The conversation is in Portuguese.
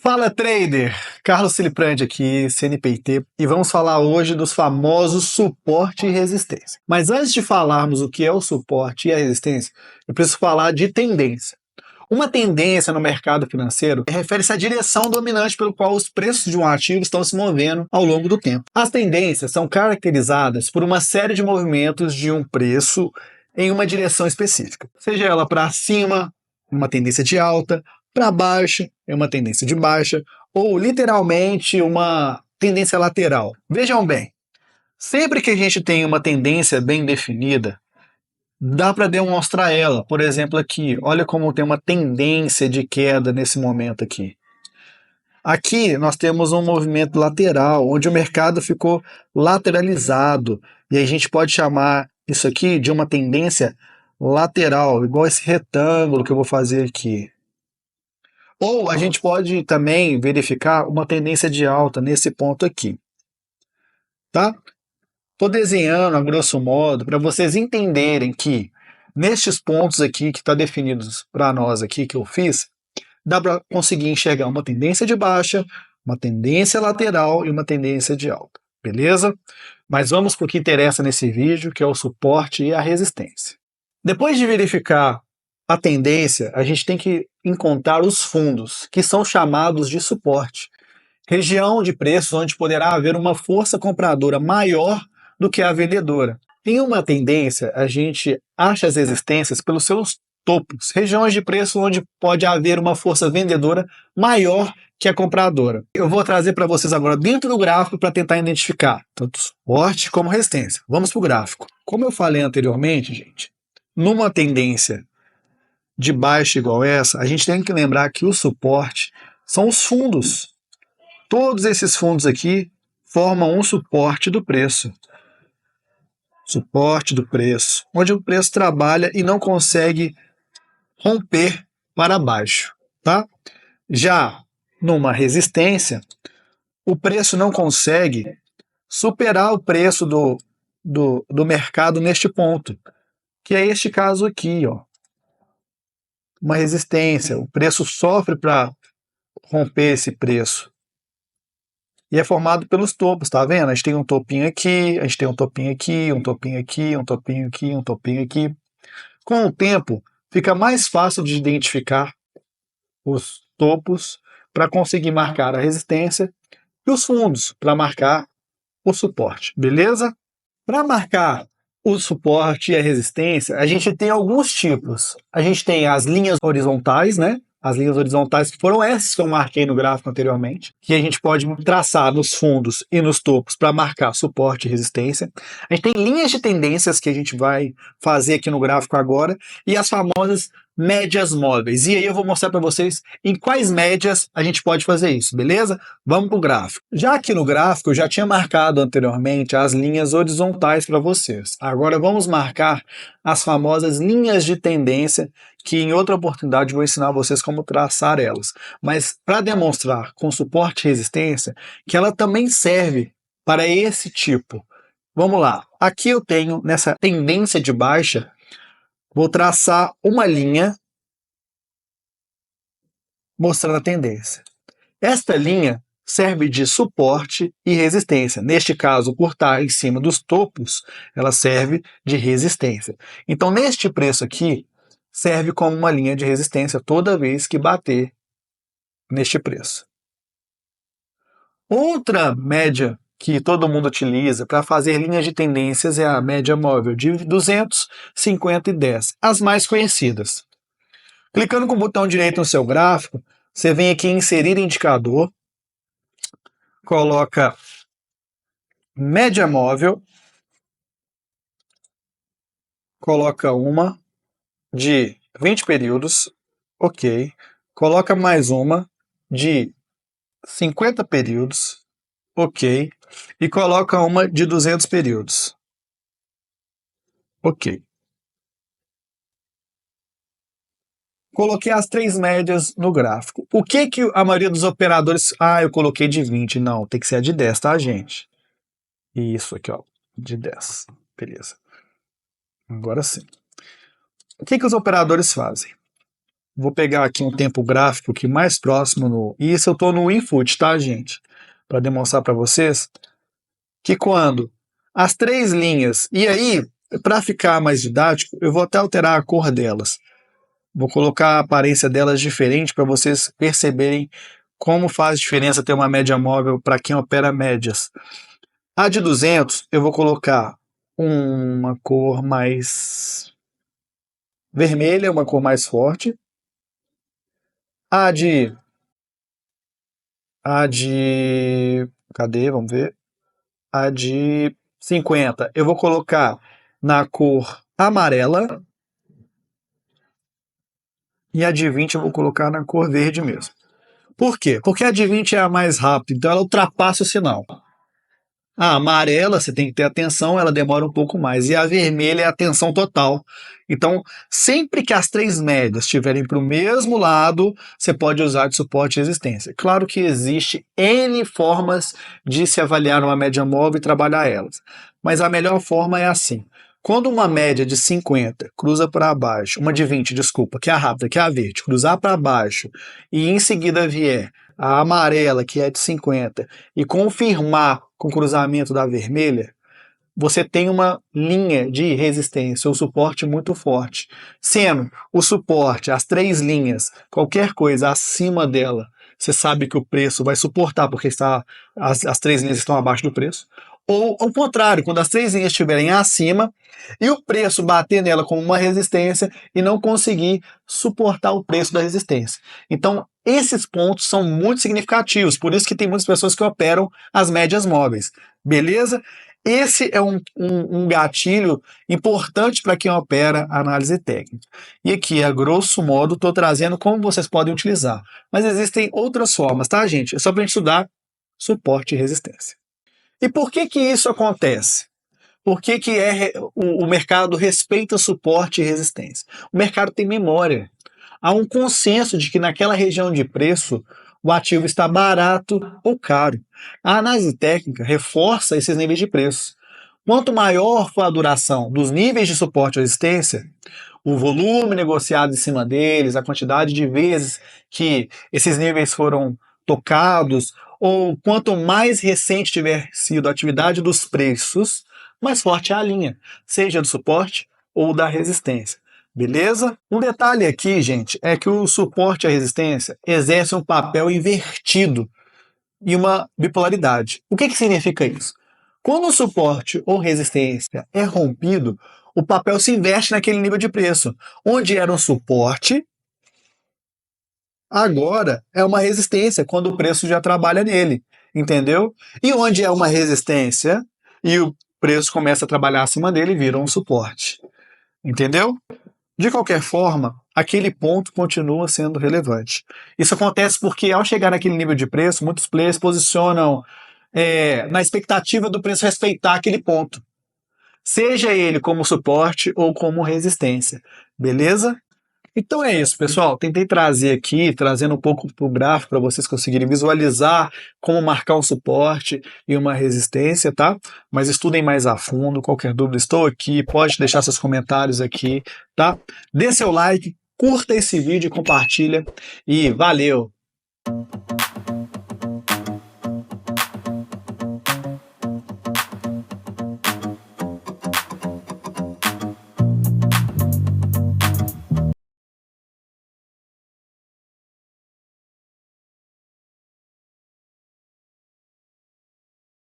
Fala trader, Carlos Ciliprandi aqui, CNPT, e vamos falar hoje dos famosos suporte e resistência. Mas antes de falarmos o que é o suporte e a resistência, eu preciso falar de tendência. Uma tendência no mercado financeiro refere-se à direção dominante pelo qual os preços de um ativo estão se movendo ao longo do tempo. As tendências são caracterizadas por uma série de movimentos de um preço em uma direção específica, seja ela para cima, uma tendência de alta, para baixo, é uma tendência de baixa, ou literalmente uma tendência lateral. Vejam bem, sempre que a gente tem uma tendência bem definida, dá para demonstrar ela. Por exemplo, aqui, olha como tem uma tendência de queda nesse momento aqui. Aqui nós temos um movimento lateral, onde o mercado ficou lateralizado, e a gente pode chamar isso aqui de uma tendência lateral, igual esse retângulo que eu vou fazer aqui. Ou a gente pode também verificar uma tendência de alta nesse ponto aqui, tá? Estou desenhando a grosso modo para vocês entenderem que nestes pontos aqui que está definidos para nós aqui que eu fiz, dá para conseguir enxergar uma tendência de baixa, uma tendência lateral e uma tendência de alta, beleza? Mas vamos para o que interessa nesse vídeo, que é o suporte e a resistência. Depois de verificar a tendência, a gente tem que encontrar os fundos, que são chamados de suporte. Região de preços onde poderá haver uma força compradora maior do que a vendedora. Em uma tendência, a gente acha as resistências pelos seus topos, regiões de preço onde pode haver uma força vendedora maior que a compradora. Eu vou trazer para vocês agora dentro do gráfico para tentar identificar tanto suporte como resistência. Vamos para o gráfico. Como eu falei anteriormente, gente, numa tendência de baixa igual essa, a gente tem que lembrar que o suporte são os fundos. Todos esses fundos aqui formam um suporte do preço. Suporte do preço, onde o preço trabalha e não consegue romper para baixo, tá? Já numa resistência, o preço não consegue superar o preço do mercado neste ponto, que é este caso aqui, ó. Uma resistência, o preço sofre para romper esse preço. E é formado pelos topos, tá vendo? A gente tem um topinho aqui, a gente tem um topinho aqui, um topinho aqui, um topinho aqui, um topinho aqui. Com o tempo, fica mais fácil de identificar os topos para conseguir marcar a resistência e os fundos para marcar o suporte, beleza? Para marcar o suporte e a resistência, a gente tem alguns tipos. A gente tem as linhas horizontais, né? As linhas horizontais que foram essas que eu marquei no gráfico anteriormente, que a gente pode traçar nos fundos e nos topos para marcar suporte e resistência. A gente tem linhas de tendências que a gente vai fazer aqui no gráfico agora e as famosas médias móveis. E aí eu vou mostrar para vocês em quais médias a gente pode fazer isso, beleza? Vamos para o gráfico. Já aqui no gráfico eu já tinha marcado anteriormente as linhas horizontais para vocês. Agora vamos marcar as famosas linhas de tendência, que em outra oportunidade eu vou ensinar vocês como traçar elas. Mas para demonstrar com suporte e resistência que ela também serve para esse tipo. Vamos lá. Aqui eu tenho nessa tendência de baixa, vou traçar uma linha mostrando a tendência. Esta linha serve de suporte e resistência. Neste caso, por estar em cima dos topos, ela serve de resistência. Então, neste preço aqui, serve como uma linha de resistência toda vez que bater neste preço. Outra média que todo mundo utiliza para fazer linhas de tendências é a média móvel de 200, 50 e 10, as mais conhecidas. Clicando com o botão direito no seu gráfico, você vem aqui em inserir indicador, coloca média móvel, coloca uma de 20 períodos, ok, coloca mais uma de 50 períodos, ok, e coloca uma de 200 períodos, ok. Coloquei as três médias no gráfico. O que a maioria dos operadores... Ah, eu coloquei de 20. Não, tem que ser a de 10, tá, gente? Isso aqui, ó, de 10. Beleza. Agora sim. O que os operadores fazem? Vou pegar aqui um tempo gráfico que mais próximo e isso eu estou no input, tá, gente? Para demonstrar para vocês que quando as três linhas, e aí, para ficar mais didático, eu vou até alterar a cor delas. Vou colocar a aparência delas diferente para vocês perceberem como faz diferença ter uma média móvel para quem opera médias. A de 200 eu vou colocar uma cor mais vermelha, uma cor mais forte. A de cadê? Vamos ver. A de 50 eu vou colocar na cor amarela. E a de 20 eu vou colocar na cor verde mesmo. Por quê? Porque a de 20 é a mais rápida, então ela ultrapassa o sinal. A amarela, você tem que ter atenção, ela demora um pouco mais. E a vermelha é a atenção total. Então, sempre que as três médias estiverem para o mesmo lado, você pode usar de suporte e resistência. Claro que existe N formas de se avaliar uma média móvel e trabalhar elas. Mas a melhor forma é assim. Quando uma média de 50 cruza para baixo, uma de 20, desculpa, que é a rápida, que é a verde, cruzar para baixo e em seguida vier a amarela, que é de 50, e confirmar com o cruzamento da vermelha, você tem uma linha de resistência ou suporte muito forte. Sendo o suporte, as três linhas, qualquer coisa acima dela, você sabe que o preço vai suportar, porque as três linhas estão abaixo do preço. Ou ao contrário, quando as três linhas estiverem acima e o preço bater nela como uma resistência e não conseguir suportar o preço da resistência. Então, esses pontos são muito significativos, por isso que tem muitas pessoas que operam as médias móveis. Beleza? Esse é um gatilho importante para quem opera análise técnica. E aqui, a grosso modo, estou trazendo como vocês podem utilizar. Mas existem outras formas, tá, gente? É só para a gente estudar suporte e resistência. E por que que isso acontece? Por que que o mercado respeita suporte e resistência? O mercado tem memória. Há um consenso de que naquela região de preço o ativo está barato ou caro. A análise técnica reforça esses níveis de preço. Quanto maior for a duração dos níveis de suporte e resistência, o volume negociado em cima deles, a quantidade de vezes que esses níveis foram tocados, ou quanto mais recente tiver sido a atividade dos preços, mais forte é a linha, seja do suporte ou da resistência. Beleza? Um detalhe aqui, gente, é que o suporte e a resistência exercem um papel invertido e uma bipolaridade. O que significa isso? Quando o suporte ou resistência é rompido, o papel se inverte naquele nível de preço. Onde era um suporte, agora é uma resistência, quando o preço já trabalha nele. Entendeu? E onde é uma resistência e o preço começa a trabalhar acima dele, vira um suporte. Entendeu? De qualquer forma, aquele ponto continua sendo relevante. Isso acontece porque, ao chegar naquele nível de preço, muitos players posicionam na expectativa do preço respeitar aquele ponto, seja ele como suporte ou como resistência. Beleza? Então é isso, pessoal. Tentei trazer aqui, trazendo um pouco para o gráfico para vocês conseguirem visualizar como marcar um suporte e uma resistência, tá? Mas estudem mais a fundo. Qualquer dúvida, estou aqui. Pode deixar seus comentários aqui, tá? Dê seu like, curta esse vídeo, compartilha e valeu!